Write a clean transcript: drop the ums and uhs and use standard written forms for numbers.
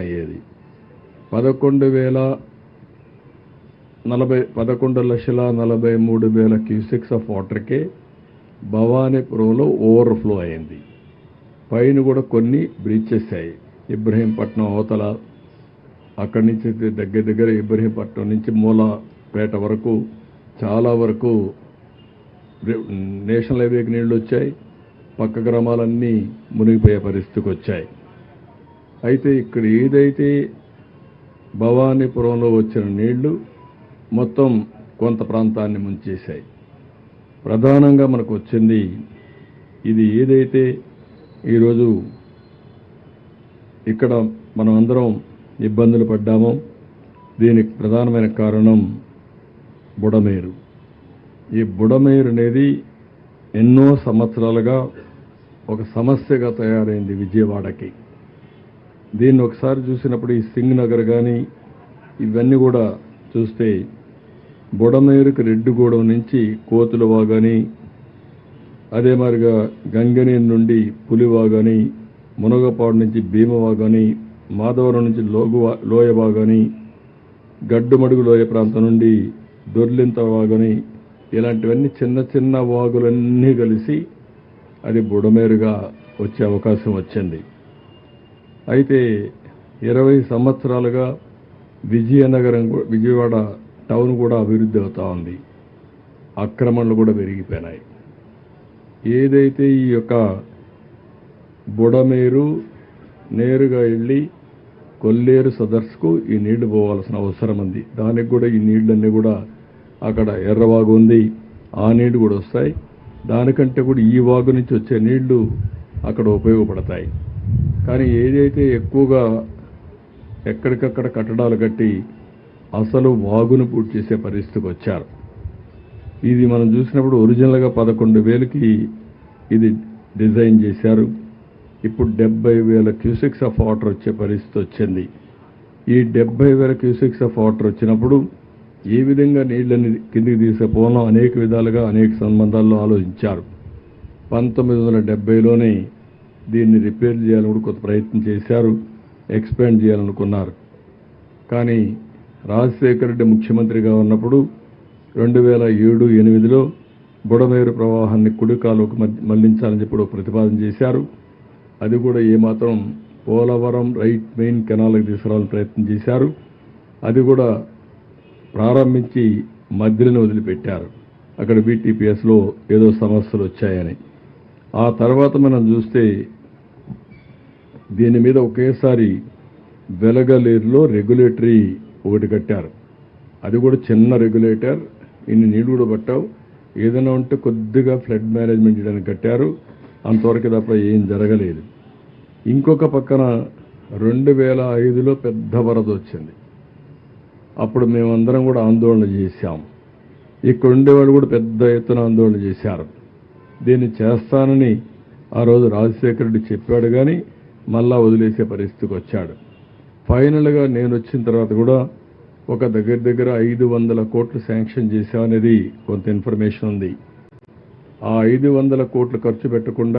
అయ్యేది 11,43,000 cusecs of వాటర్కే భవానీపురంలో overflow అయింది. పైన కూడా కొన్ని బ్రీచెస్ అయ్యాయి. ఇబ్రహీంపట్నం అవతల అక్కడి నుంచి దగ్గర ఇబ్రహీంపట్నం నుంచి మూలపేట వరకు చాలా వరకు నేషనల్ హైవేకి నీళ్లు వచ్చాయి. పక్క గ్రామాలన్నీ మునిగిపోయే పరిస్థితికి వచ్చాయి. అయితే ఇక్కడ ఏదైతే భవానీపురంలో వచ్చిన నీళ్లు మొత్తం కొంత ప్రాంతాన్ని ముంచేశాయి. ప్రధానంగా మనకు వచ్చింది ఇది ఏదైతే ఈరోజు ఇక్కడ మనం అందరం ఇబ్బందులు పడ్డామో దీనికి ప్రధానమైన కారణం బుడమేరు. ఈ బుడమేరు అనేది ఎన్నో సంవత్సరాలుగా ఒక సమస్యగా తయారైంది విజయవాడకి. దీన్ని ఒకసారి చూసినప్పుడు ఈ సింగ్ నగర్ కానీ ఇవన్నీ కూడా చూస్తే బుడమేరుకు రెడ్డిగూడెం నుంచి కోతులవాగని, అదే మాదిరిగా గంగనేని నుండి పులివాగని, మునగపాడు నుంచి భీమవాగని, మాధవరం నుంచి లోయవాగని, గడ్డుమడుగు లోయ ప్రాంతం నుండి దొర్లింత వాగని, ఇలాంటివన్నీ చిన్న చిన్న వాగులన్నీ కలిసి అది బుడమేరుగా వచ్చే అవకాశం వచ్చింది. అయితే 20 సంవత్సరాలుగా విజయవాడ టౌన్ కూడా అభివృద్ధి అవుతా ఉంది. ఆక్రమణలు కూడా పెరిగిపోయినాయి. ఏదైతే ఈ యొక్క బుడమేరు నేరుగా వెళ్ళి కొల్లేరు సదర్స్కు ఈ నీళ్లు పోవాల్సిన అవసరం ఉంది. దానికి కూడా ఈ నీళ్ళన్నీ కూడా అక్కడ ఎర్రవాగు ఉంది, ఆ నీళ్లు కూడా వస్తాయి. దానికంటే కూడా ఈ వాగు నుంచి వచ్చే నీళ్లు అక్కడ ఉపయోగపడతాయి. కానీ ఏదైతే ఎక్కువగా ఎక్కడికక్కడ కట్టడాలు కట్టి అసలు వాగును పూర్తి చేసే పరిస్థితికి వచ్చారు. ఇది మనం చూసినప్పుడు ఒరిజినల్గా 11,000కి ఇది డిజైన్ చేశారు. ఇప్పుడు 70,000 క్యూసెక్స్ ఆఫ్ వాటర్ వచ్చే పరిస్థితి వచ్చింది. ఈ 70,000 క్యూసెక్స్ ఆఫ్ వాటర్ వచ్చినప్పుడు ఏ విధంగా నీళ్ళని కిందికి తీసుకుపోవడం అనేక విధాలుగా అనేక సంబంధాల్లో ఆలోచించారు. 1970లోనే దీన్ని రిపేర్ చేయాలని కొంత ప్రయత్నం చేశారు, ఎక్స్పాండ్ చేయాలనుకున్నారు. కానీ రాజశేఖర రెడ్డి ముఖ్యమంత్రిగా ఉన్నప్పుడు 2007-8లో బుడమేరు ప్రవాహాన్ని కుడికాలుకు మళ్లించాలని చెప్పి ప్రతిపాదన చేశారు. అది కూడా ఏమాత్రం పోలవరం రైట్ మెయిన్ కెనాల్కి తీసుకురావాలని ప్రయత్నం చేశారు. అది కూడా ప్రారంభించి మధ్యలోనే వదిలిపెట్టారు. అక్కడ BTPSలో ఏదో సమస్యలు వచ్చాయని. ఆ తర్వాత మనం చూస్తే దీని మీద ఒకేసారి వెలగలేరులో రెగ్యులేటరీ ఒకటి కట్టారు. అది కూడా చిన్న రెగ్యులేటర్, ఇన్ని నీళ్లు కూడా పట్టావు, ఏదైనా ఉంటే కొద్దిగా ఫ్లడ్ మేనేజ్మెంట్ చేయడానికి కట్టారు. అంతవరకు తప్ప ఏం జరగలేదు. ఇంకొక పక్కన 2005లో పెద్ద వరద వచ్చింది. అప్పుడు మేమందరం కూడా ఆందోళన చేశాం. ఇక్కడ ఉండేవాళ్ళు కూడా పెద్ద ఎత్తున ఆందోళన చేశారు. దీన్ని చేస్తానని ఆ రోజు రాజశేఖర రెడ్డి చెప్పాడు, కానీ మళ్ళా వదిలేసే పరిస్థితికి వచ్చాడు. ఫైనల్గా నేను వచ్చిన తర్వాత కూడా ఒక దగ్గర 500 కోట్లు శాంక్షన్ చేశామనేది కొంత ఇన్ఫర్మేషన్ ఉంది. ఆ 500 కోట్లు ఖర్చు పెట్టకుండా